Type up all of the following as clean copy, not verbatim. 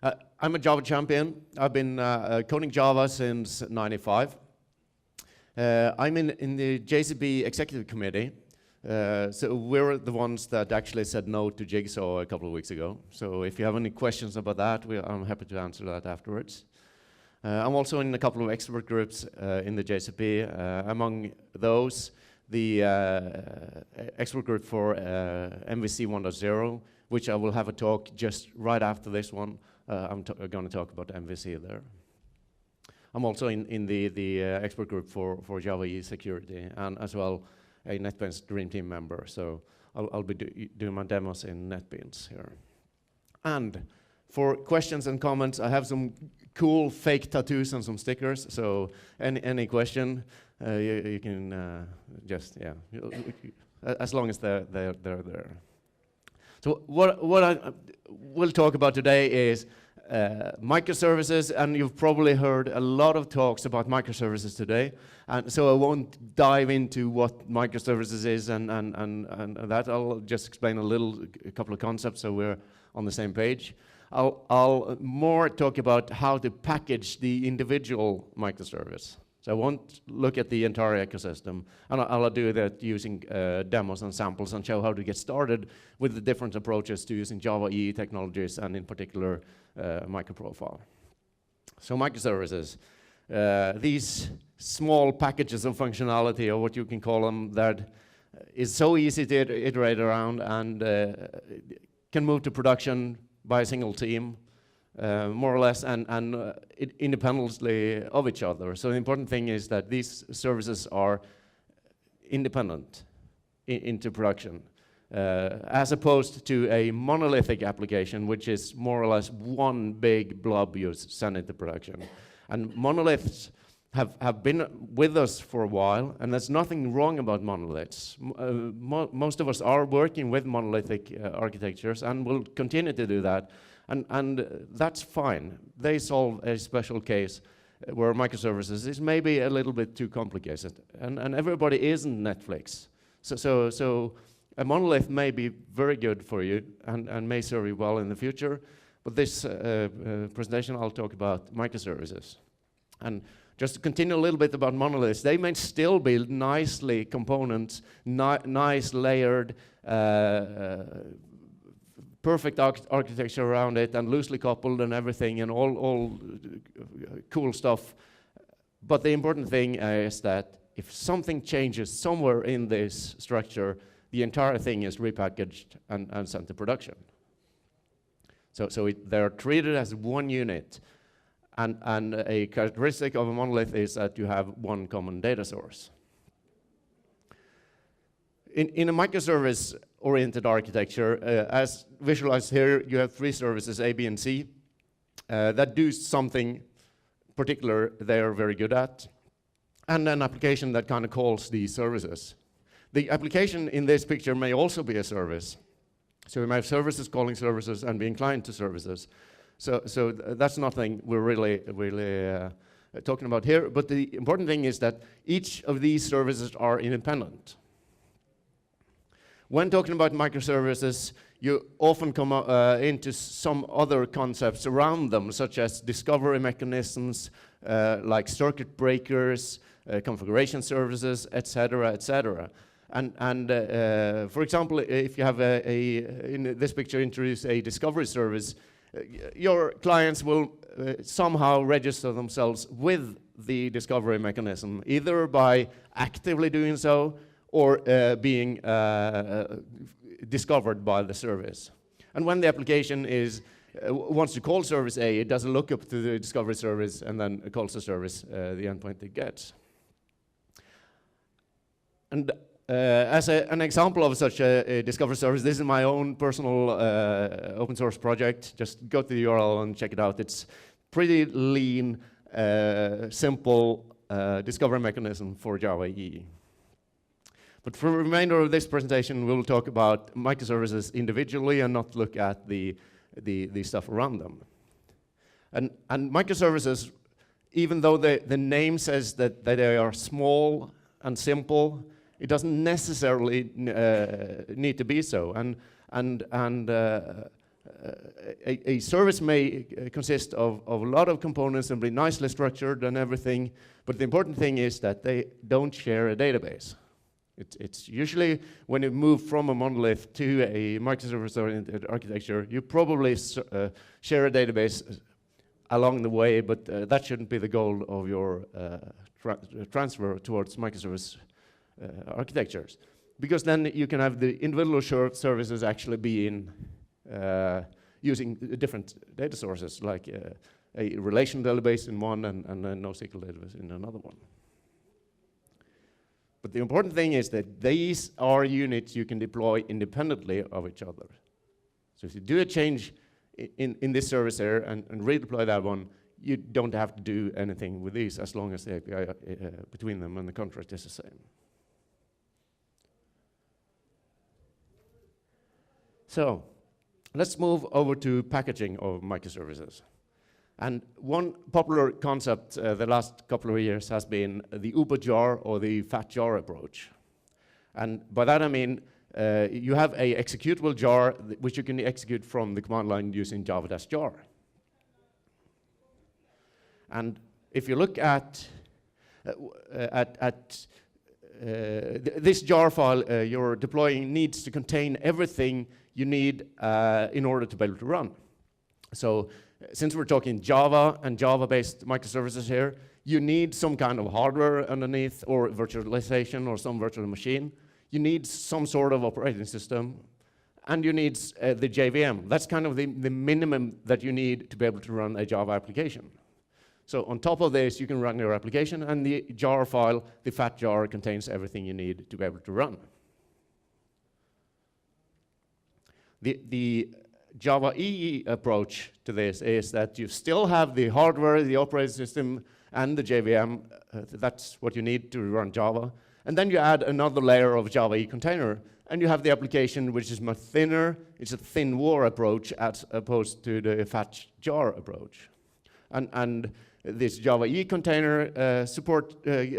I'm a Java champion. I've been coding Java since '95. I'm in the JCB Executive Committee. So we're the ones that actually said no to Jigsaw a couple of weeks ago. So if you have any questions about that, I'm happy to answer that afterwards. I'm also in a couple of expert groups in the JCP. Among those, the expert group for MVC 1.0, which I will have a talk just right after this one. I'm going to talk about MVC there. I'm also in the expert group for Java EE security, and as well a NetBeans Dream Team member. So I'll be doing my demos in NetBeans here. And for questions and comments, I have some cool fake tattoos and some stickers. So any question, you can just, yeah, as long as they're there. So what I will talk about today is microservices, and you've probably heard a lot of talks about microservices today. And so I won't dive into what microservices is and that. I'll just explain a couple of concepts so we're on the same page. I'll more talk about how to package the individual microservice. So I won't look at the entire ecosystem, and I'll do that using demos and samples and show how to get started with the different approaches to using Java EE technologies, and in particular Microprofile. So microservices, these small packages of functionality, or what you can call them, that is so easy to iterate around and can move to production by a single team, more or less, and independently of each other. So the important thing is that these services are independent into production, as opposed to a monolithic application, which is more or less one big blob you send into production. And monoliths have been with us for a while, and there's nothing wrong about monoliths. Most of us are working with monolithic architectures and will continue to do that. And that's fine. They solve a special case where microservices is maybe a little bit too complicated. And everybody isn't Netflix. So a monolith may be very good for you and may serve you well in the future. But this presentation, I'll talk about microservices. And just to continue a little bit about monoliths, they may still build nicely components, nice layered, perfect architecture around it, and loosely coupled and everything, and all cool stuff. But the important thing is that if something changes somewhere in this structure, the entire thing is repackaged and sent to production. So they're treated as one unit. And a characteristic of a monolith is that you have one common data source. In a microservice-oriented architecture, as visualized here, you have three services, A, B, and C, that do something particular they are very good at, and an application that kind of calls these services. The application in this picture may also be a service. So we may have services calling services and being client to services. So that's nothing we're really talking about here. But the important thing is that each of these services are independent. When talking about microservices, you often come into some other concepts around them, such as discovery mechanisms, like circuit breakers, configuration services, etc., etc. And for example, if you have in this picture introduce a discovery service, your clients will somehow register themselves with the discovery mechanism, either by actively doing so or being discovered by the service. And when the application wants to call service A, it doesn't look up to the discovery service and then calls the service, the endpoint it gets. And as an example of such a discovery service, this is my own personal open source project. Just go to the URL and check it out. It's pretty lean, simple discovery mechanism for Java EE. But for the remainder of this presentation, we'll talk about microservices individually and not look at the stuff around them. And microservices, even though the name says that they are small and simple, it doesn't necessarily need to be so. And a service may consist of a lot of components and be nicely structured and everything, but the important thing is that they don't share a database. It's usually when you move from a monolith to a microservice-oriented architecture, you probably share a database along the way, but that shouldn't be the goal of your transfer towards microservice architectures. Because then you can have the individual services actually be in using different data sources, like a relational database in one and a NoSQL database in another one. But the important thing is that these are units you can deploy independently of each other. So if you do a change in this service here and redeploy that one, you don't have to do anything with these as long as the API between them and the contract is the same. So let's move over to packaging of microservices. And one popular concept the last couple of years has been the Uber jar or the fat jar approach. And by that I mean you have a executable jar which you can execute from the command line using java-jar. And if you look at this jar file you're deploying needs to contain everything you need in order to be able to run. So since we're talking Java and Java-based microservices here, you need some kind of hardware underneath or virtualization or some virtual machine. You need some sort of operating system, and you need the JVM. That's kind of the minimum that you need to be able to run a Java application. So on top of this, you can run your application, and the jar file, the fat jar, contains everything you need to be able to run. The Java EE approach to this is that you still have the hardware, the operating system, and the JVM. That's what you need to run Java. And then you add another layer of Java EE container, and you have the application which is much thinner. It's a thin war approach as opposed to the fat jar approach. And this Java EE container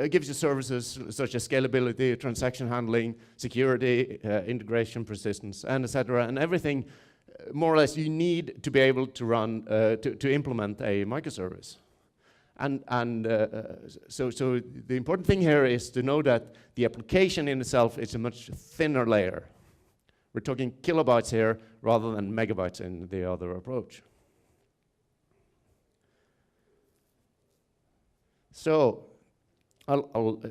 gives you services such as scalability, transaction handling, security, integration, persistence, and etc. And everything more or less you need to be able to run, to implement a microservice. So the important thing here is to know that the application in itself is a much thinner layer. We're talking kilobytes here rather than megabytes in the other approach. So I'll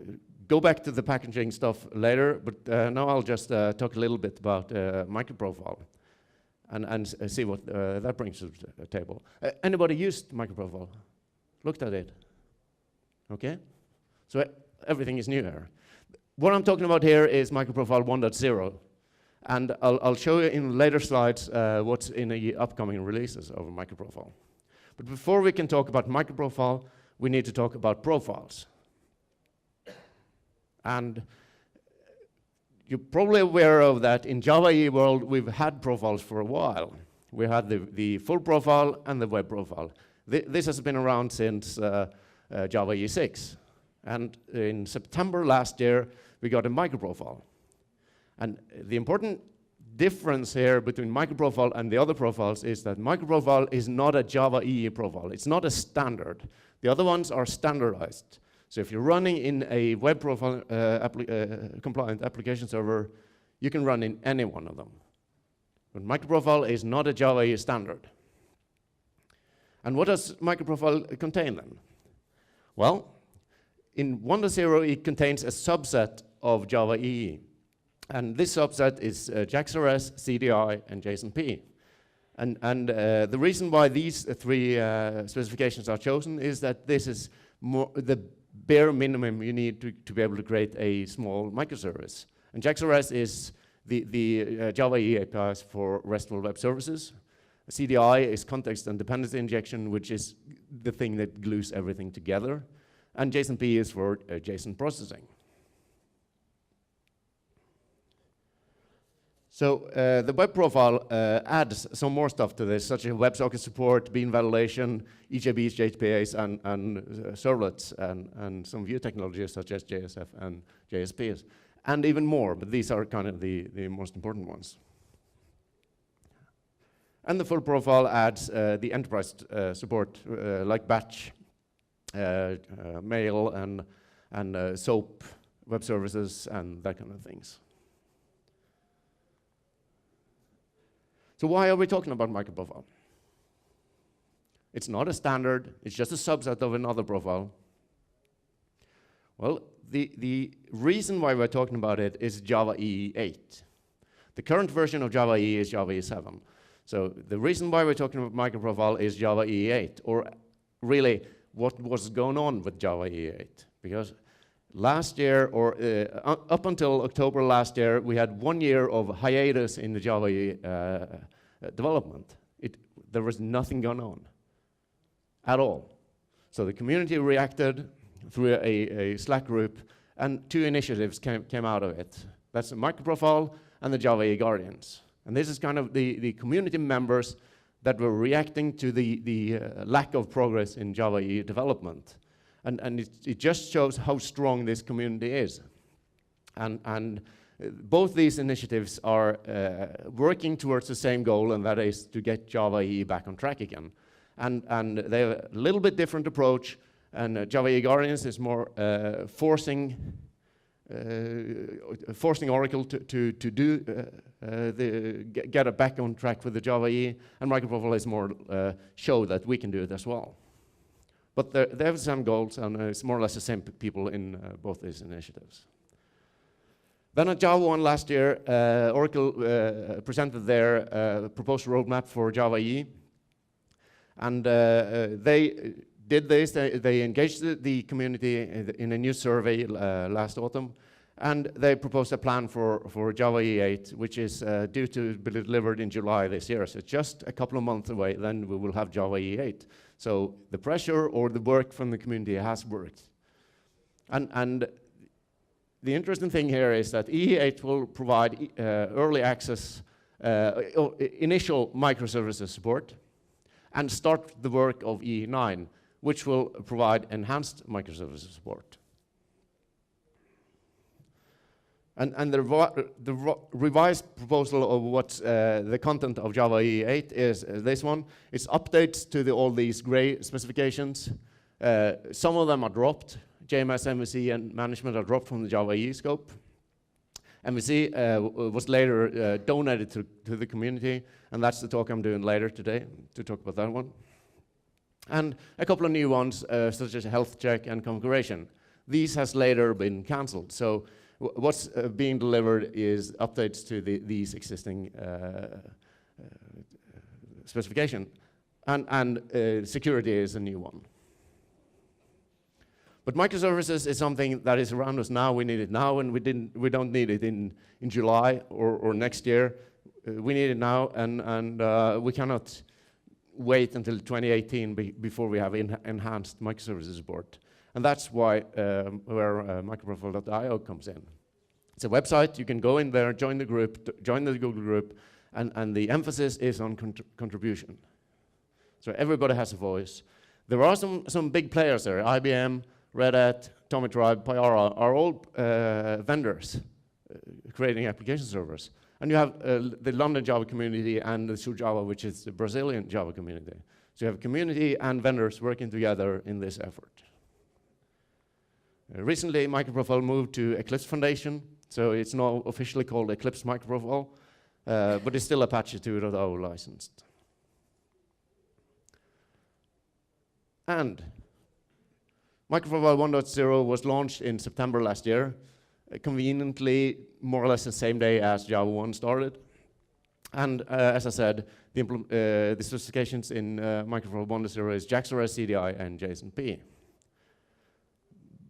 go back to the packaging stuff later, but now I'll just talk a little bit about Microprofile and see what that brings to the table. Anybody used Microprofile? Looked at it? Okay? So everything is new here. What I'm talking about here is Microprofile 1.0. And I'll show you in later slides what's in the upcoming releases of Microprofile. But before we can talk about Microprofile, we need to talk about profiles. And you're probably aware of that in Java EE world, we've had profiles for a while. We had the full profile and the web profile. This has been around since Java EE 6. And in September last year, we got a Microprofile. And the important difference here between Microprofile and the other profiles is that Microprofile is not a Java EE profile. It's not a standard. The other ones are standardized. So if you're running in a web profile compliant application server, you can run in any one of them. But Microprofile is not a Java EE standard. And what does Microprofile contain then? Well, in 1.0 it contains a subset of Java EE. And this subset is JAX-RS, CDI, and JSON-P. And the reason why these three specifications are chosen is that this is the bare minimum you need to be able to create a small microservice. And JAX-RS is the Java EE APIs for RESTful web services. CDI is context and dependency injection, which is the thing that glues everything together. And JSON-P is for JSON processing. So the web profile adds some more stuff to this, such as WebSocket support, bean validation, EJBs, JPAs, and servlets, and some view technologies such as JSF and JSPs, and even more, but these are kind of the most important ones. And the full profile adds the enterprise support, like batch, mail, and SOAP, web services, and that kind of things. So why are we talking about Microprofile? It's not a standard, it's just a subset of another profile. Well, the reason why we're talking about it is Java EE 8. The current version of Java EE is Java EE 7. So the reason why we're talking about Microprofile is Java EE 8, or really what was going on with Java EE 8. Because last year, or up until October last year, we had 1 year of hiatus in the Java EE development. There was nothing going on at all. So the community reacted through a Slack group, and 2 initiatives came out of it. That's the Microprofile and the Java EE Guardians. And this is kind of the community members that were reacting to the lack of progress in Java EE development. And it just shows how strong this community is. And both these initiatives are working towards the same goal, and that is to get Java EE back on track again. And they have a little bit different approach, and Java EE Guardians is more forcing Oracle to get it back on track with the Java EE, and Microprofile is more show that we can do it as well. But they have some goals, and it's more or less the same people in both these initiatives. Then at Java 1 last year, Oracle presented their proposed roadmap for Java EE. And they did this, they engaged the community in a new survey last autumn, and they proposed a plan for Java EE 8, which is due to be delivered in July this year. So just a couple of months away, then we will have Java EE 8. So the pressure or the work from the community has worked. And the interesting thing here is that EE 8 will provide early access, initial microservices support, and start the work of EE 9, which will provide enhanced microservices support. And the revised proposal of what's the content of Java EE 8 is this one. It's updates to all these gray specifications. Some of them are dropped. JMS, MVC, and management are dropped from the Java EE scope. MVC was later donated to the community, and that's the talk I'm doing later today, to talk about that one. And a couple of new ones, such as health check and configuration. These has later been cancelled. So what's being delivered is updates to these existing specification. And security is a new one. But microservices is something that is around us now. We need it now, and we don't need it in July or next year. We need it now, and we cannot wait until 2018 before we have enhanced microservices support. And that's why where microprofile.io comes in. It's a website. You can go in there, join the group, join the Google group, and the emphasis is on contribution. So everybody has a voice. There are some big players there. IBM, Red Hat, Tommy Tribe, Payara are all vendors creating application servers. And you have the London Java community and the SurJava, which is the Brazilian Java community. So you have community and vendors working together in this effort. Recently, Microprofile moved to Eclipse Foundation, so it's now officially called Eclipse Microprofile, but it's still Apache 2.0 licensed. And Microprofile 1.0 was launched in September last year, conveniently more or less the same day as Java 1 started. And as I said, the specifications in Microprofile 1.0 is JAX-RS, CDI, and JSON-P.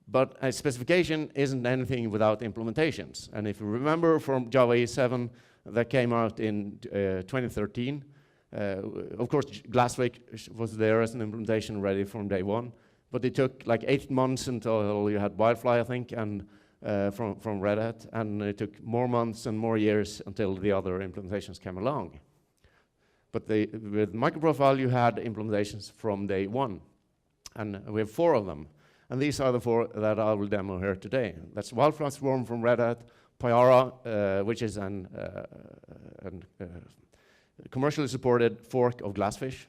But a specification isn't anything without implementations. And if you remember from Java EE 7 that came out in 2013, of course, Glasswake was there as an implementation ready from day one. But it took like 8 months until you had Wildfly, I think, and from Red Hat. And it took more months and more years until the other implementations came along. But with Microprofile, you had implementations from day one. And we have 4 of them. And these are the 4 that I will demo here today. That's Wildfly Swarm from Red Hat, Payara, which is an commercially supported fork of Glassfish.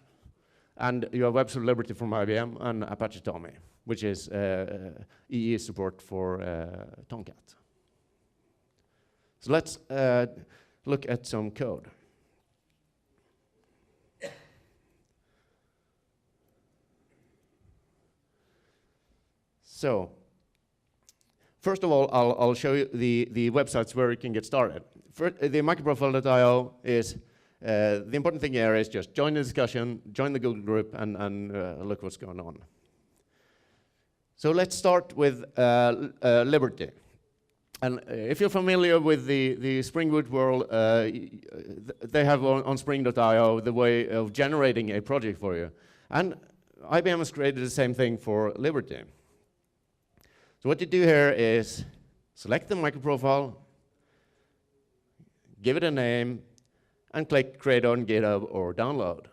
And you have Webster Liberty from IBM and Apache Tommy, which is EE support for Tomcat. So let's look at some code. So, first of all, I'll show you the websites where you can get started. First, the microprofile.io is, the important thing here is just join the discussion, join the Google group, and look what's going on. So let's start with Liberty. And if you're familiar with the Spring Boot world, they have on spring.io the way of generating a project for you. And IBM has created the same thing for Liberty. So what you do here is select the microprofile, give it a name, and click Create on GitHub or Download.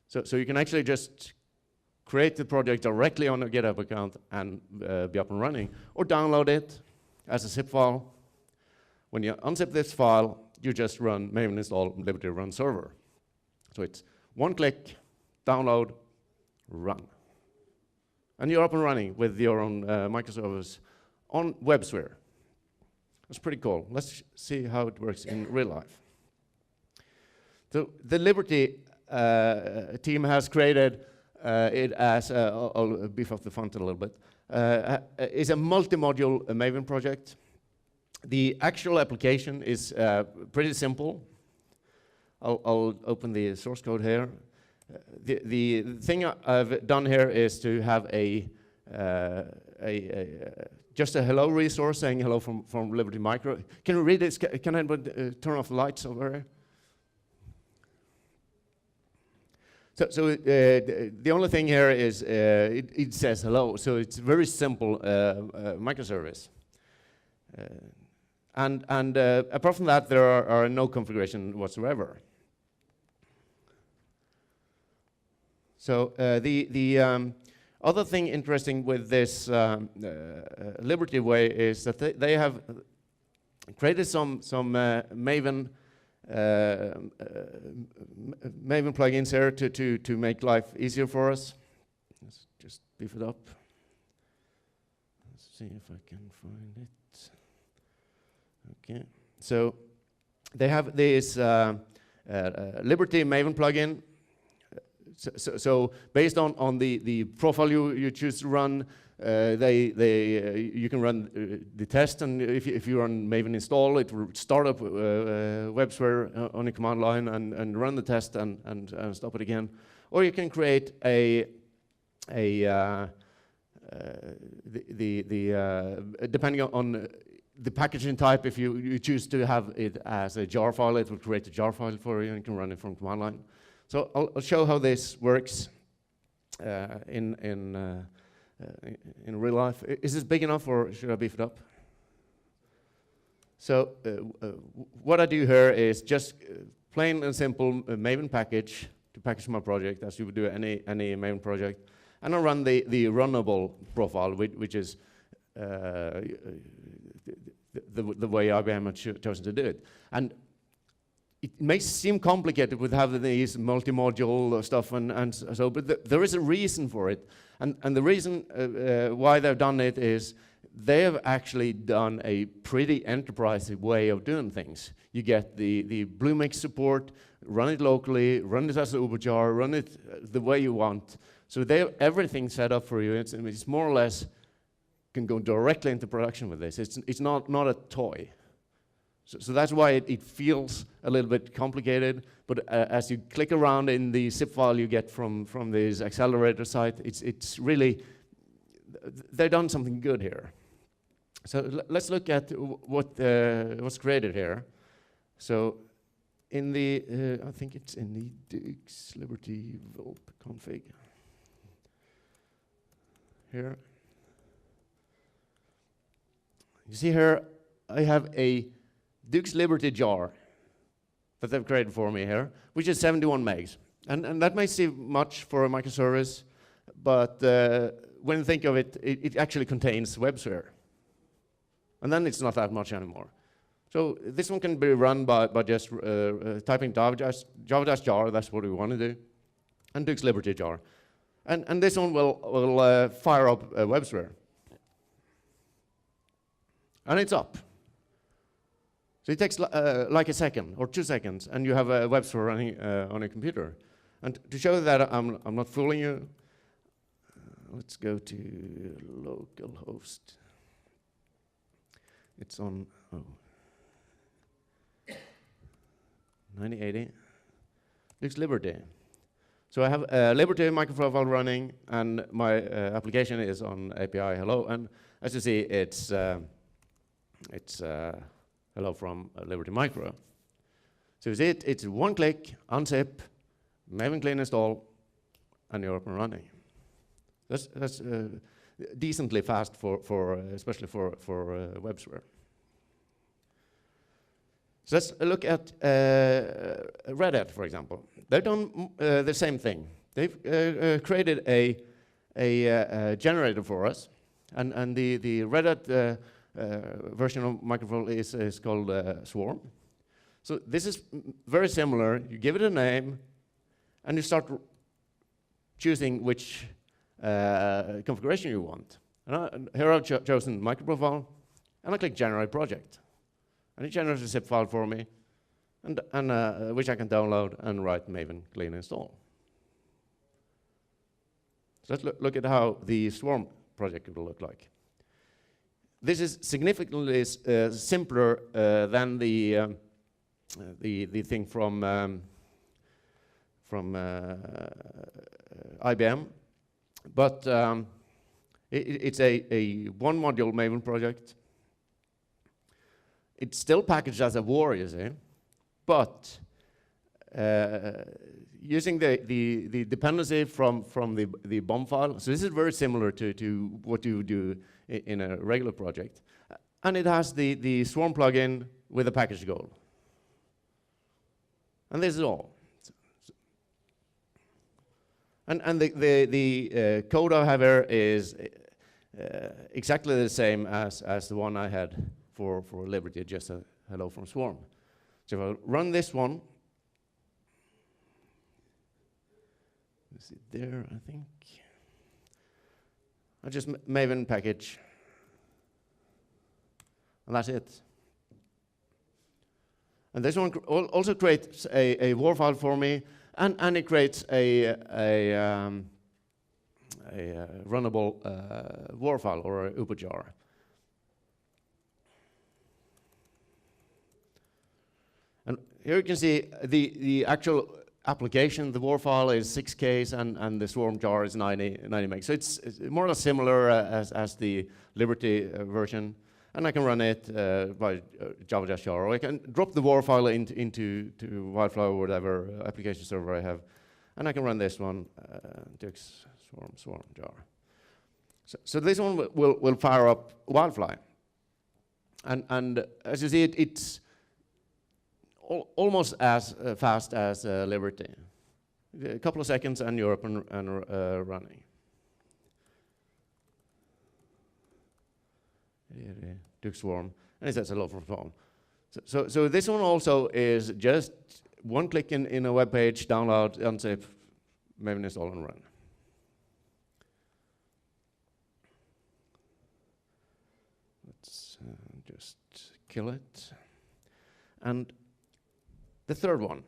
So you can actually just create the project directly on a GitHub account and be up and running, or download it as a zip file. When you unzip this file, you just run maven install Liberty run server. So it's one click, download, run. And you're up and running with your own microservice on WebSphere. That's pretty cool. Let's see how it works in real life. So the Liberty team has created it as, I'll beef up the font a little bit, is a multi-module Maven project. The actual application is pretty simple. I'll open the source code here. The thing I've done here is to have just a hello resource saying hello from Liberty Micro. Can you read this? Can I turn off the lights over here? So the only thing here is it says hello. So it's a very simple microservice. And apart from that, there are no configuration whatsoever. So the other thing interesting with this Liberty way is that they have created some Maven Maven plugins here to make life easier for us. Let's just beef it up. Let's see if I can find it. Okay, so they have this Liberty Maven plugin. So based on the profile you choose to run, you can run the test, and if you run Maven install, it will start up WebSphere on a command line and run the test and stop it again. Or you can create depending on the packaging type, if you choose to have it as a jar file, it will create a jar file for you and you can run it from command line. So I'll show how this works in real life. Is this big enough, or should I beef it up? So what I do here is just plain and simple Maven package to package my project, as you would do any Maven project, and I run the runnable profile, which is the way IBM had chosen to do it. And it may seem complicated with having these multi-module stuff and so, but there is a reason for it. And the reason why they've done it is they have actually done a pretty enterprise way of doing things. You get the Bluemix support, run it locally, run it as an Uberjar, run it the way you want. So they have everything set up for you. It's more or less can go directly into production with this. It's not a toy. So that's why it feels a little bit complicated, but as you click around in the zip file you get from this accelerator site, it's really, they've done something good here. So let's look at what's created here. So in the, I think it's in the Dux Liberty Vulp config here. You see here, I have a Dux Liberty jar that they've created for me here, which is 71 megs. And that may seem much for a microservice, but when you think of it, it actually contains WebSphere. And then it's not that much anymore. So this one can be run by just typing java-jar, that's what we want to do, and Duke's Liberty jar. And this one will fire up WebSphere. And it's up. So it takes like a second or 2 seconds, and you have a WebSphere running on a computer. And to show that I'm not fooling you, let's go to localhost. It's on 9080. Duke's Liberty. So I have Liberty Microprofile running, and my application is on API hello. And as you see, it's hello from Liberty Micro. So you see it's one click, unzip, Maven clean install, and you're up and running. That's decently fast especially for WebSphere. So let's look at Red Hat, for example. They've done the same thing. They've created a generator for us, and the Red Hat version of Microprofile is called Swarm. So this is very similar. You give it a name, and you start choosing which configuration you want. And here I've chosen Microprofile, and I click Generate Project. And it generates a zip file for me, and which I can download and write Maven clean install. So let's look at how the Swarm project will look like. This is significantly simpler than the thing from IBM, but it's a one-module Maven project. It's still packaged as a war, you see, but using the dependency from the BOM file. So this is very similar to what you do in a regular project, and it has the Swarm plugin with a package goal. And this is all. And the code I have here is exactly the same as the one I had for Liberty, just a hello from Swarm. So if I run this one, is it there, I think? I just Maven package, and that's it. And this one also creates a war file for me, and it creates a runnable war file or a upajar. And here you can see the actual application. The war file is 6Ks, and the Swarm jar is 90 megs. So it's more or less similar as the Liberty version. And I can run it by java-jar, or I can drop the war file into Wildflower or whatever application server I have. And I can run this one, Duke's Swarm jar. So this one will fire up Wildfly. And as you see, it's almost as fast as Liberty. A couple of seconds and you're up and running. Duke Swarm, and it says hello from phone. So this one also is just one click in a web page, download, unzip, Maven install and run. Let's just kill it. And the third one,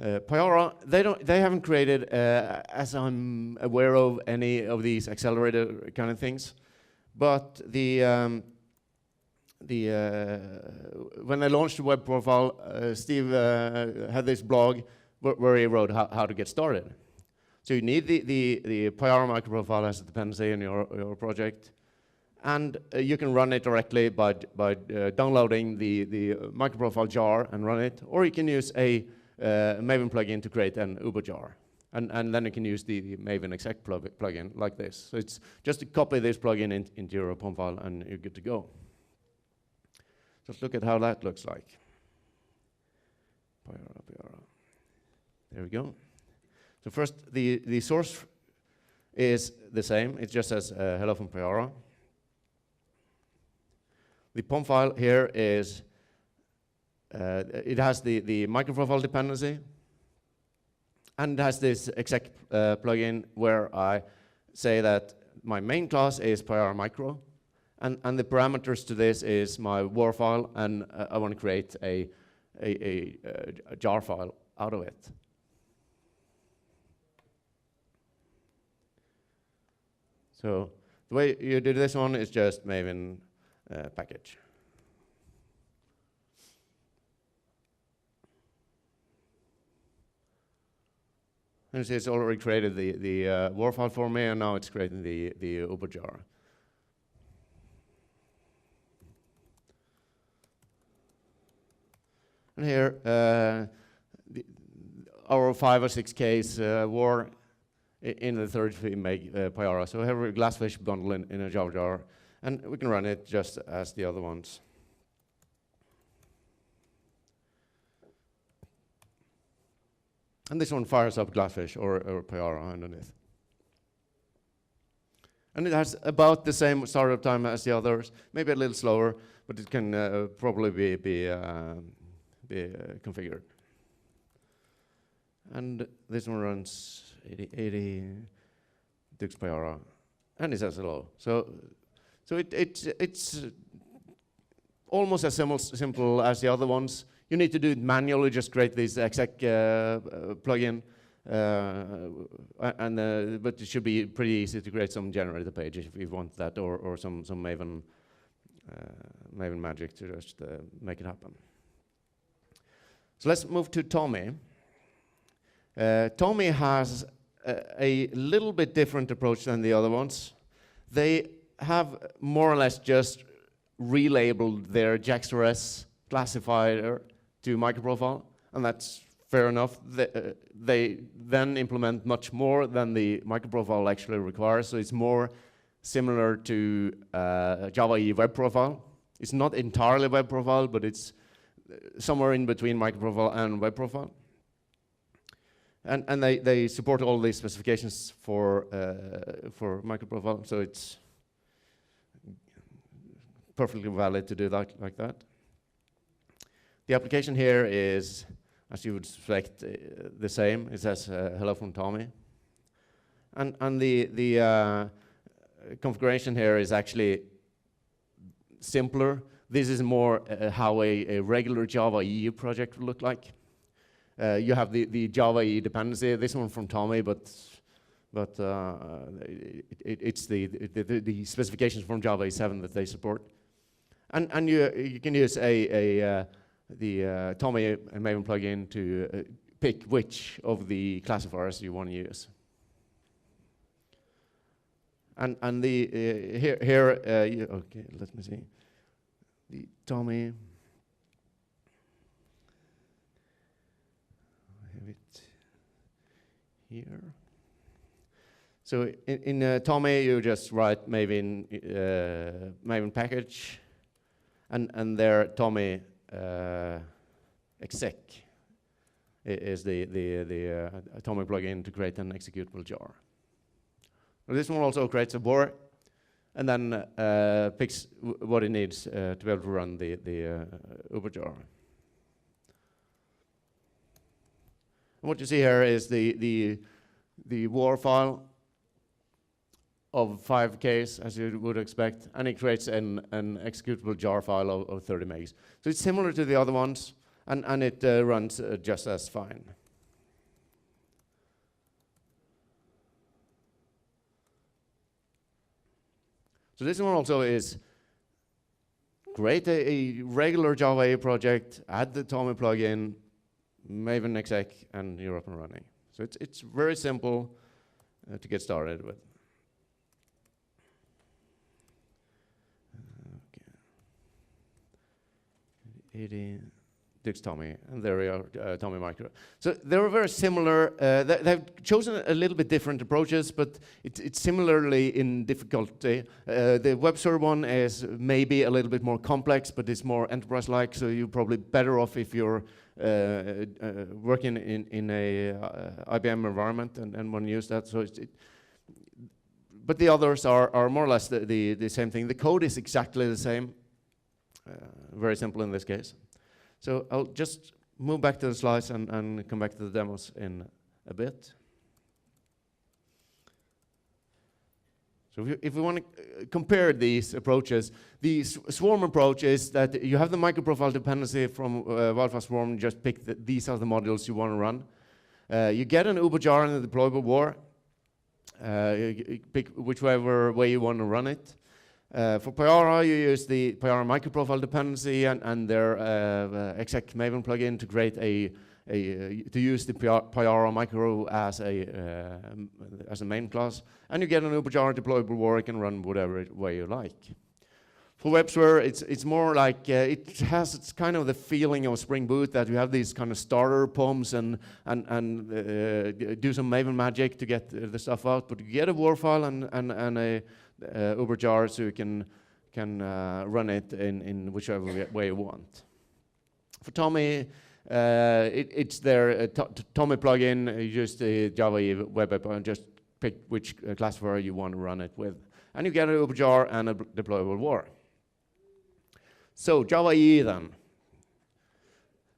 Pyara, they haven't created, as I'm aware of, any of these accelerator kind of things. But when they launched the web profile, Steve had this blog where he wrote how to get started. So you need the Pyara microprofile as a dependency in your project. And you can run it directly by downloading the microprofile jar and run it. Or you can use a Maven plugin to create an Uber jar. And then you can use the Maven exec plugin like this. So it's just to copy this plugin into your POM file and you're good to go. Just look at how that looks like. There we go. So first, the source is the same. It just says hello from Pyara. The POM file here is, it has the Microprofile dependency, and it has this exec plugin where I say that my main class is Pyara Micro, and the parameters to this is my war file, and I want to create a jar file out of it. So the way you do this one is just Maven package. And it's already created the war file for me, and now it's creating the Uber jar. And here, our 5 or 6 case war in the third we make Pyara. So here we have a glassfish bundle in a Java jar, and we can run it just as the other ones. And this one fires up glassfish or Pyara underneath. And it has about the same startup time as the others, maybe a little slower, but it can probably be configured. And this one runs 80 Dux Pyara, and it says hello. So it's almost as simple as the other ones. You need to do it manually, just create this exec plugin, but it should be pretty easy to create some generator page if you want that, or some Maven magic to just make it happen. So let's move to Tommy. Tommy has a little bit different approach than the other ones. They have more or less just relabeled their JAX2RS classifier to Microprofile, and that's fair enough. They then implement much more than the Microprofile actually requires, so it's more similar to Java EE web profile. It's not entirely web profile, but it's somewhere in between Microprofile and web profile. And they support all the specifications for Microprofile, so it's perfectly valid to do that like that. The application here is, as you would expect, the same. It says hello from Tommy. And the configuration here is actually simpler. This is more how a regular Java EE project would look like. You have the Java EE dependency, this one from Tommy, but it's the specifications from Java E7 that they support. And you can use the Tommy and Maven plugin to pick which of the classifiers you want to use. And the here okay, let me see. The Tommy. I have it here. So in Tommy, you just write Maven package, and there Tommy exec is the Tommy plugin to create an executable jar. Well, this one also creates a war, and then picks what it needs to be able to run the Uber jar. And what you see here is the war file of 5Ks, as you would expect, and it creates an executable jar file of 30 megs. So it's similar to the other ones, and it runs just as fine. So this one also is great, a regular Java EE project, add the Tommy plugin, Maven exec, and you're up and running. So it's very simple to get started with. Okay. 80 Dix Tommy, and there we are, Tommy Micro. So they were very similar. They've chosen a little bit different approaches, but it's similarly in difficulty. The web server one is maybe a little bit more complex, but it's more enterprise-like, so you're probably better off if you're working in a IBM environment and want to use that. So but the others are more or less the same thing. The code is exactly the same. Very simple in this case. So I'll just move back to the slides and come back to the demos in a bit. So if we want to compare these approaches, the swarm approach is that you have the microprofile dependency from Wildfire Swarm, just pick these are the modules you want to run. You get an Uber jar in the deployable war. You pick whichever way you want to run it. For Payara, you use the Payara microprofile dependency and their exec Maven plugin to create to use the Payara micro as a main class, and you get an Uber jar deployable war. You can run whatever way you like. For WebSphere, it's more like it's kind of the feeling of Spring Boot, that you have these kind of starter POMs and do some Maven magic to get the stuff out, but you get a war file and a Uber jar, so you can run it in whichever way you want. For Tommy, it's their Tommy plugin. You use the Java EE web app and just pick which classifier you want to run it with, and you get an Uber jar and a deployable war. So Java EE then.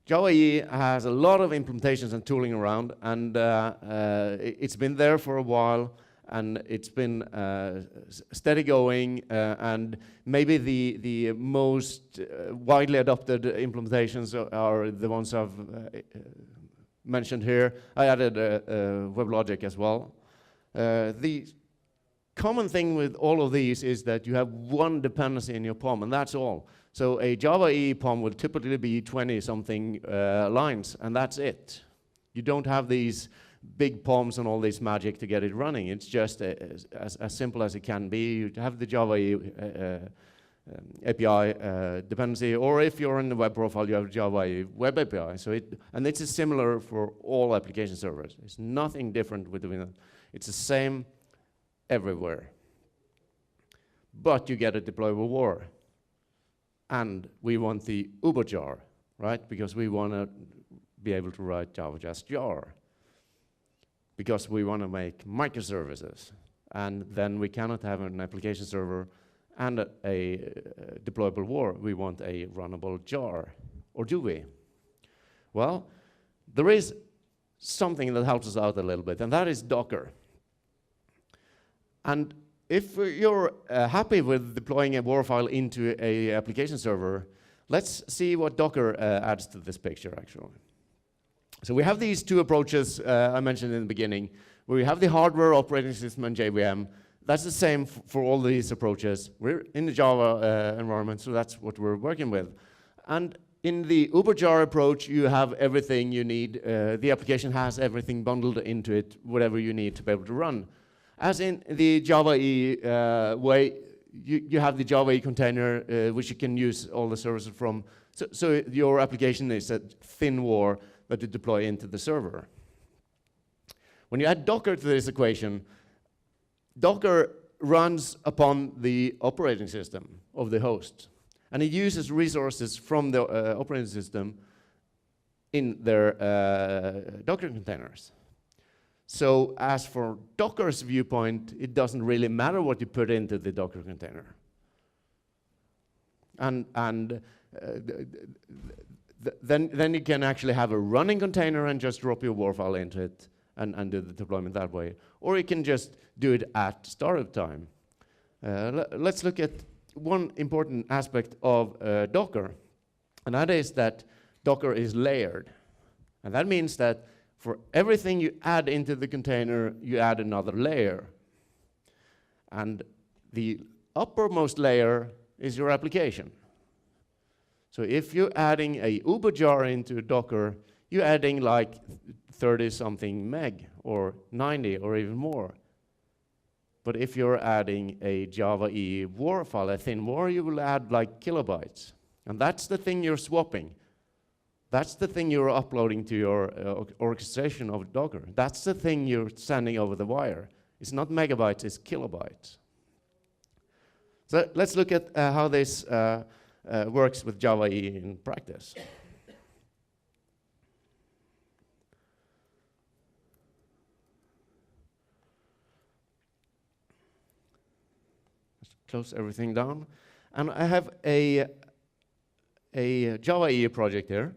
Java EE has a lot of implementations and tooling around, and it's been there for a while, and it's been steady going, and maybe the most widely adopted implementations are the ones I've mentioned here. I added WebLogic as well. The common thing with all of these is that you have one dependency in your POM, and that's all. So a Java EE POM will typically be 20-something lines, and that's it. You don't have these big POMs and all this magic to get it running. It's just as simple as it can be. You have the Java EE API dependency, or if you're in the web profile, you have Java EE web API. So and it's similar for all application servers. It's nothing different between them. It's the same everywhere. But you get a deployable war. And we want the Uber jar, right? Because we want to be able to write Java just jar. Because we want to make microservices. And then we cannot have an application server and a deployable war. We want a runnable jar. Or do we? Well, there is something that helps us out a little bit, and that is Docker. And if you're happy with deploying a war file into an application server, let's see what Docker adds to this picture, actually. So we have these two approaches I mentioned in the beginning, where we have the hardware, operating system, and JVM. That's the same for all these approaches. We're in the Java environment, so that's what we're working with. And in the Uber jar approach, you have everything you need. The application has everything bundled into it, whatever you need to be able to run. As in the Java EE way, you have the Java EE container, which you can use all the services from. So your application is a thin war that you deploy into the server. When you add Docker to this equation, Docker runs upon the operating system of the host. And it uses resources from the operating system in their Docker containers. So as for Docker's viewpoint, it doesn't really matter what you put into the Docker container. And then you can actually have a running container and just drop your war file into it and do the deployment that way. Or you can just do it at startup time. Let's look at one important aspect of Docker, and that is that Docker is layered. And that means that for everything you add into the container, you add another layer. And the uppermost layer is your application. So if you're adding a Uber jar into Docker, you're adding like 30-something meg, or 90, or even more. But if you're adding a Java EE war file, a thin war, you will add like kilobytes. And that's the thing you're swapping. That's the thing you're uploading to your orchestration of Docker. That's the thing you're sending over the wire. It's not megabytes, it's kilobytes. So let's look at how this works with Java EE in practice. Let's close everything down. And I have a a Java EE project here,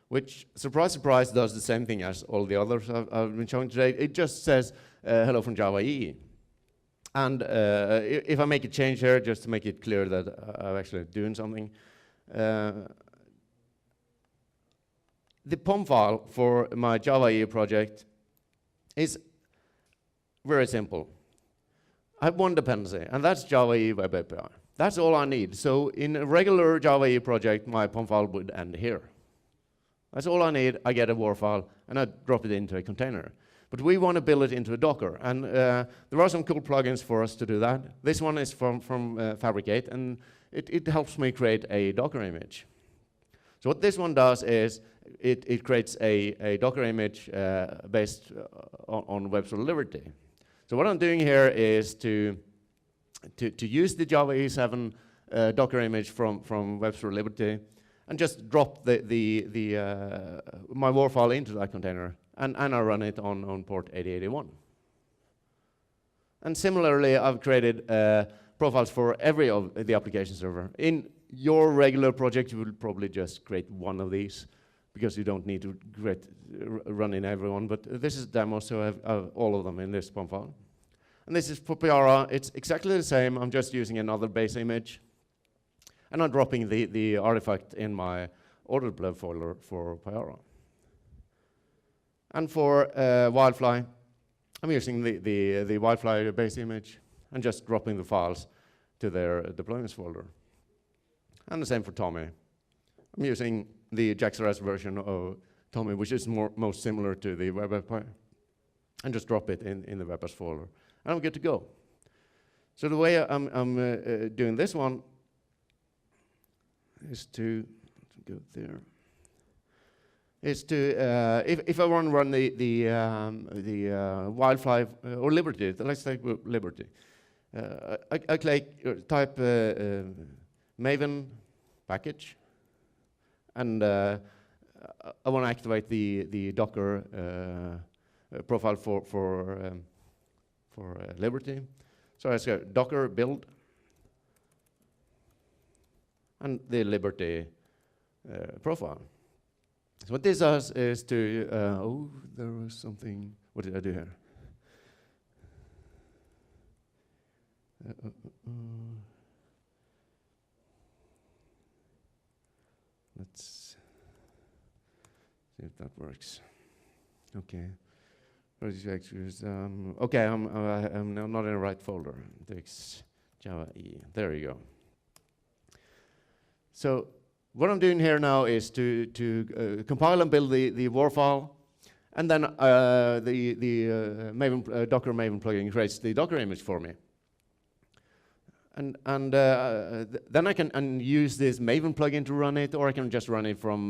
which, surprise, surprise, does the same thing as all the others I've been showing today. It just says, hello from Java EE. And if I make a change here, just to make it clear that I'm actually doing something, the POM file for my Java EE project is very simple. I have one dependency, and that's Java EE Web API. That's all I need. So in a regular Java EE project, my POM file would end here. That's all I need. I get a WAR file, and I drop it into a container. But we want to build it into a Docker, and there are some cool plugins for us to do that. This one is from Fabricate, and it helps me create a Docker image. So what this one does is it creates a Docker image based on Web Store Liberty. So what I'm doing here is to use the Java E7 Docker image from Web Store Liberty and just drop my WAR file into that container, and I run it on port 8081. And similarly, I've created profiles for every of the application server. In your regular project, you will probably just create one of these, because you don't need to run in everyone. But this is a demo, so I have all of them in this POM file. And this is for Pyara. It's exactly the same. I'm just using another base image. And I'm dropping the artifact in my ordered blob folder for Pyara. And for Wildfly, I'm using the Wildfly base image and just dropping the files to their deployments folder. And the same for Tommy. I'm using the JaxRS version of Tommy, which is most similar to the Web API, and just drop it in the WebApps folder. And I'm good to go. So the way I'm doing this one is to go there. Is to if I want to run the Wildfly or Liberty, let's take Liberty. I type Maven package, and I want to activate the Docker profile for Liberty. So I say Docker build and the Liberty profile. So what this does is to, oh, there was something, what did I do here? Let's see if that works. Okay. Okay, I'm not in the right folder. It's Java E. There you go. So what I'm doing here now is to compile and build the WAR file, and then the Docker Maven plugin creates the Docker image for me. And then I can use this Maven plugin to run it, or I can just run it from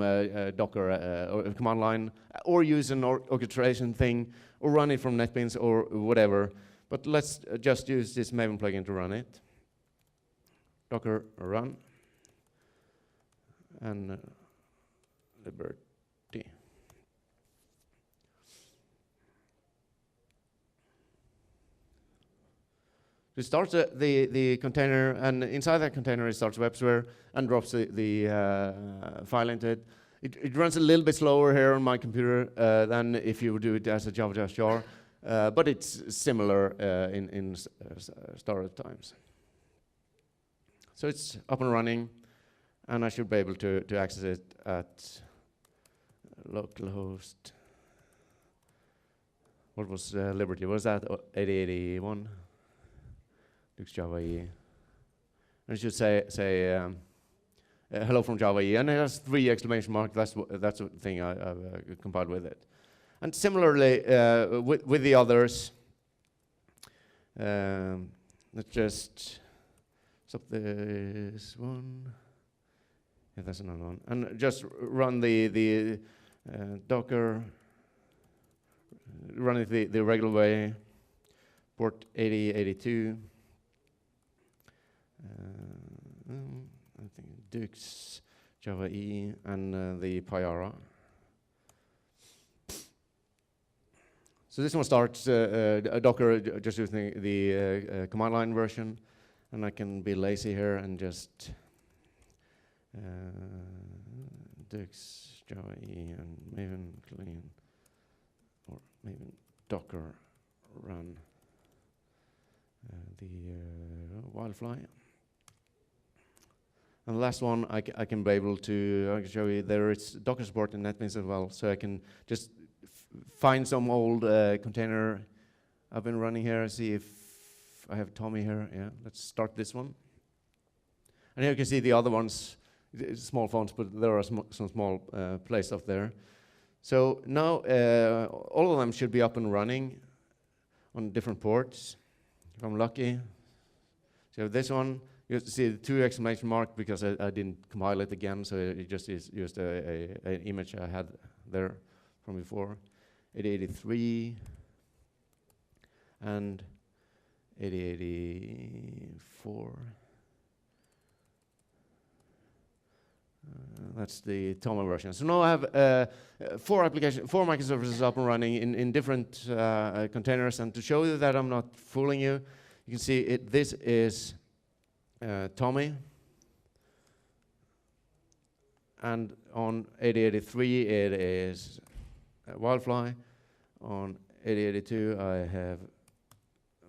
Docker or command line, or use an orchestration thing, or run it from NetBeans or whatever. But let's just use this Maven plugin to run it. Docker run and Liberty. It starts the container, and inside that container it starts WebSphere and drops the file into it. It runs a little bit slower here on my computer than if you would do it as a Java-jar, but it's similar in startup times. So it's up and running, and I should be able to access it at localhost. What was Liberty? Was that 8081? Looks Java E. And it should say hello from Java E, and it has 3 exclamation marks. That's the thing I've compiled with it. And similarly with the others, let's just stop this one. Yeah, that's another one. And just run the Docker, run it the regular way, port 8082. I think Dux, Java E, and the Pyara. So this one starts Docker just using the command line version, and I can be lazy here and just Dix, Java E, and Maven clean, or Maven Docker run the Wildfly. And the last one, I can be able to, I can show you there it's Docker support in NetBeans as well, so I can just find some old container I've been running here, see if I have Tommy here. Yeah, let's start this one. And here you can see the other ones, small fonts, but there are some small play stuff there. So now all of them should be up and running on different ports, if I'm lucky. So this one, you have to see the 2 exclamation mark because I didn't compile it again, so it just used an image I had there from before. 8083 and 8084. That's the Toma version. So now I have 4 microservices up and running in different containers. And to show you that I'm not fooling you, you can see this is Tommy. And on 8083 it is Wildfly. On 8082 I have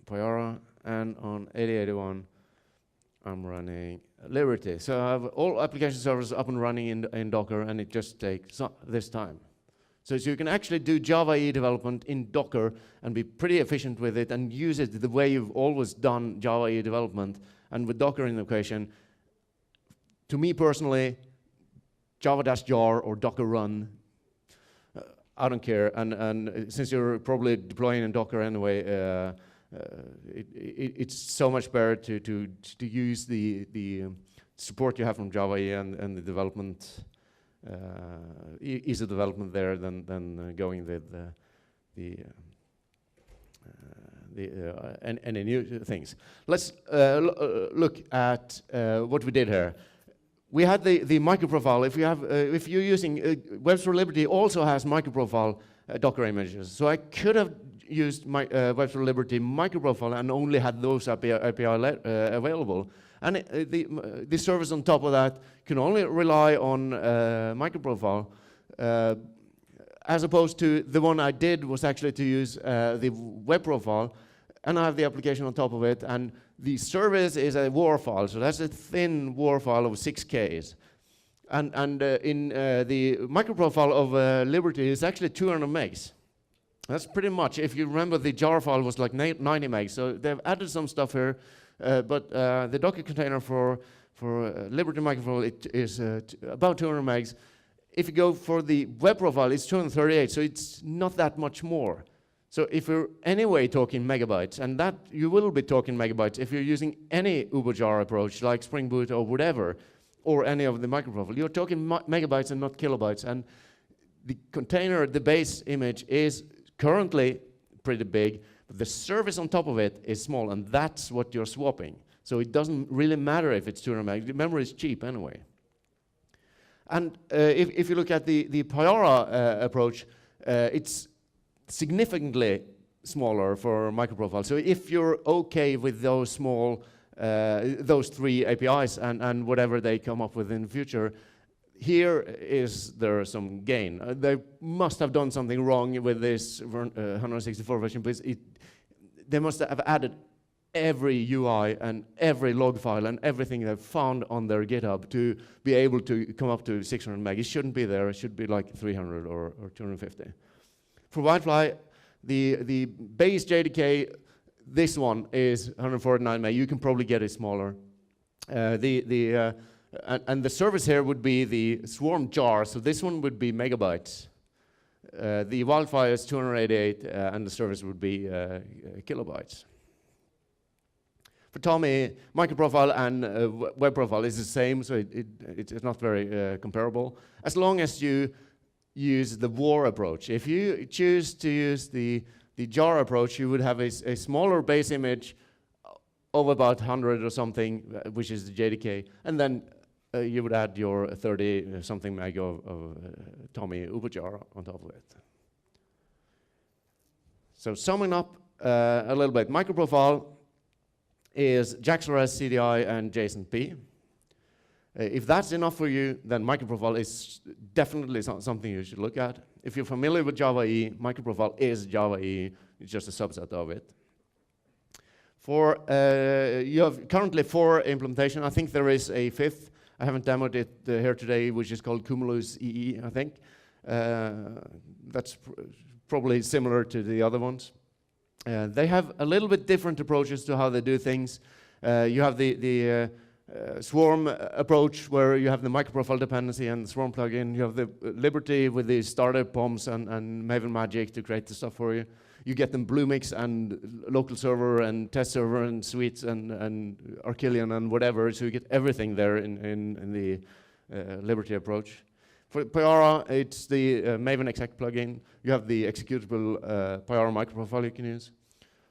Pyara. And on 8081 I'm running Liberty. So I have all application servers up and running in Docker, and it just takes this time. So you can actually do Java EE development in Docker and be pretty efficient with it and use it the way you've always done Java EE development. And with Docker in the equation, to me personally, java-jar or Docker run, I don't care. And since you're probably deploying in Docker anyway, it's so much better to use the support you have from Java EE and the development, ease of development there than going with any new things. Let's look at what we did here. We had the microprofile. If you're using Webs for Liberty, also has microprofile Docker images. So I could have used my Webs for Liberty microprofile and only had those API available. And the service on top of that can only rely on microprofile, as opposed to the one I did was actually to use the web profile, and I have the application on top of it, and the service is a WAR file, so that's a thin WAR file of 6Ks. And in the microprofile of Liberty is actually 200 megs. That's pretty much, if you remember the jar file was like 90 megs, so they've added some stuff here, but the Docker container for Liberty microprofile, it is about 200 megs. If you go for the web profile, it's 238, so it's not that much more. So if you're anyway talking megabytes, and that you will be talking megabytes if you're using any uberjar approach like Spring Boot or whatever, or any of the microprofile, you're talking megabytes and not kilobytes. And the container, the base image is currently pretty big, but the service on top of it is small, and that's what you're swapping. So it doesn't really matter if it's 200 megs. The memory is cheap anyway. And if you look at the Pyara approach, it's significantly smaller for microprofile. So if you're okay with those small, those 3 APIs and whatever they come up with in the future, here is there some gain. They must have done something wrong with this 164 version, because they must have added every UI and every log file and everything they've found on their GitHub to be able to come up to 600 meg. It shouldn't be there. It should be like 300 or 250. For Wildfly, the base JDK, this one is 149 meg. You can probably get it smaller. And the service here would be the swarm jar, so this one would be megabytes. The Wildfire is 288, and the service would be kilobytes. For Tommy, microprofile and web profile is the same, so it's not very comparable. As long as you use the WAR approach. If you choose to use the jar approach, you would have a smaller base image of about 100 or something, which is the JDK, and then you would add your 30-something meg of Tommy uberjar on top of it. So summing up a little bit, microprofile is JAX-RS, CDI, and JSON-P. If that's enough for you, then Microprofile is definitely something you should look at. If you're familiar with Java EE, Microprofile is Java EE. It's just a subset of it. You have currently 4 implementations. I think there is a 5th. I haven't demoed it here today, which is called Cumulus EE, I think. That's probably similar to the other ones. They have a little bit different approaches to how they do things. You have the Swarm approach, where you have the Microprofile dependency and the Swarm plugin. You have the Liberty with the startup bombs and Maven Magic to create the stuff for you. You get them Bluemix and local server and test server and suites and Archillion and whatever, so you get everything there in the Liberty approach. For Payara, it's the Maven exec plugin. You have the executable Payara Microprofile you can use.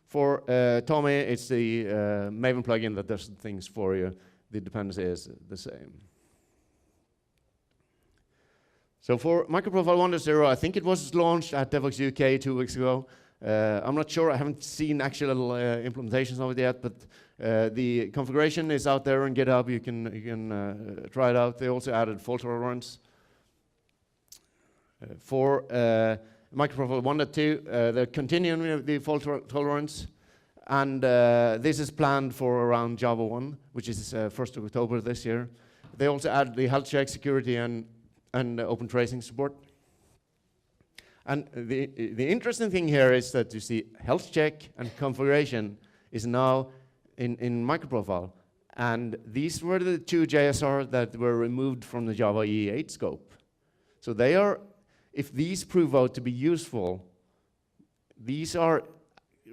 For Tommy, it's the Maven plugin that does things for you. The dependency is the same. So for Microprofile 1.0, I think it was launched at Devox UK 2 weeks ago. I'm not sure, I haven't seen actual implementations of it yet, but the configuration is out there on GitHub. You can try it out. They also added fault tolerance. For Microprofile 1.2, they're continuing with the fault tolerance. And this is planned for around Java 1, which is 1st of October this year. They also add the health check, security, and open tracing support. And the interesting thing here is that you see health check and configuration is now in Microprofile. And these were the 2 JSR that were removed from the Java EE 8 scope. So they are, if these prove out to be useful, these are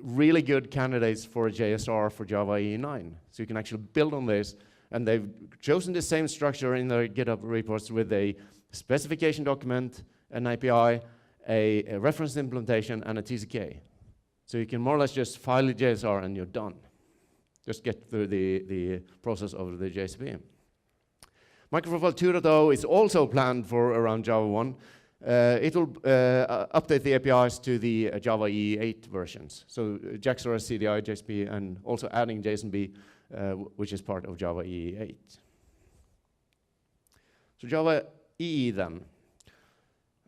really good candidates for a JSR for Java EE 9. So you can actually build on this, and they've chosen the same structure in their GitHub repos with a specification document, an API, a reference implementation, and a TCK. So you can more or less just file a JSR and you're done. Just get through the process of the JCP. Microprofile 2.0 is also planned for around Java 1. It will update the APIs to the Java EE 8 versions. So JAX-RS, CDI, JSP, and also adding JSONB, which is part of Java EE 8. So Java EE then.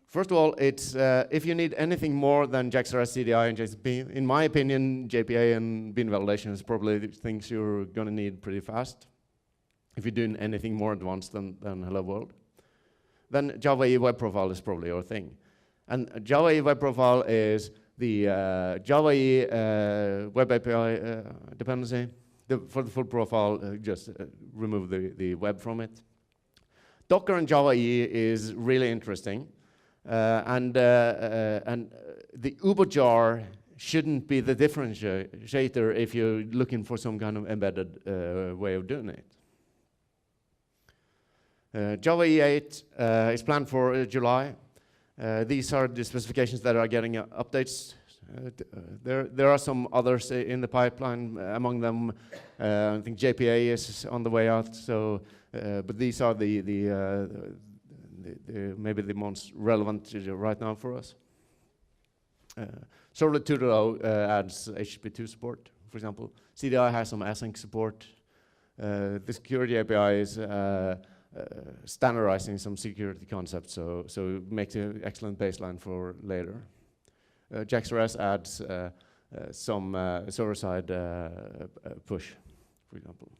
First of all, it's if you need anything more than JAX-RS, CDI, and JSP, in my opinion, JPA and bean validation is probably the things you're going to need pretty fast. If you're doing anything more advanced than Hello World. Then Java EE Web Profile is probably your thing. And Java EE Web Profile is the Java EE Web API dependency. For the full profile, just remove the web from it. Docker and Java EE is really interesting. And the ubojar shouldn't be the differentiator if you're looking for some kind of embedded way of doing it. Java EE 8 is planned for July. These are the specifications that are getting updates. There are some others in the pipeline. Among them, I think JPA is on the way out. So, but these are maybe the most relevant right now for us. Servlet 2.0 adds HTTP2 support, for example. CDI has some async support. The security API is standardizing some security concepts, so it makes an excellent baseline for later. JAX-RS adds some server-side push, for example.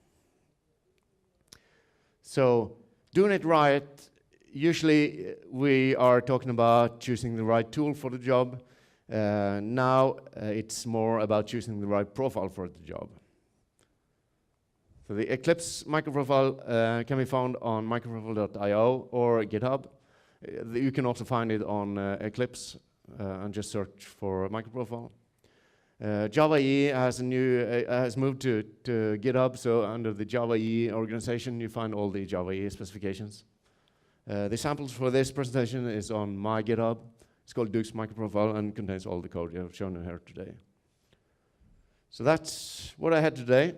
So doing it right, usually we are talking about choosing the right tool for the job. Now it's more about choosing the right profile for the job. So the Eclipse microprofile can be found on microprofile.io or GitHub. You can also find it on Eclipse and just search for microprofile. Java EE has moved to GitHub, so under the Java EE organization you find all the Java EE specifications. The samples for this presentation is on my GitHub. It's called Duke's Microprofile and contains all the code I've shown you here today. So that's what I had today.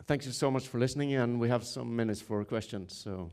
Thank you so much for listening, and we have some minutes for questions. So.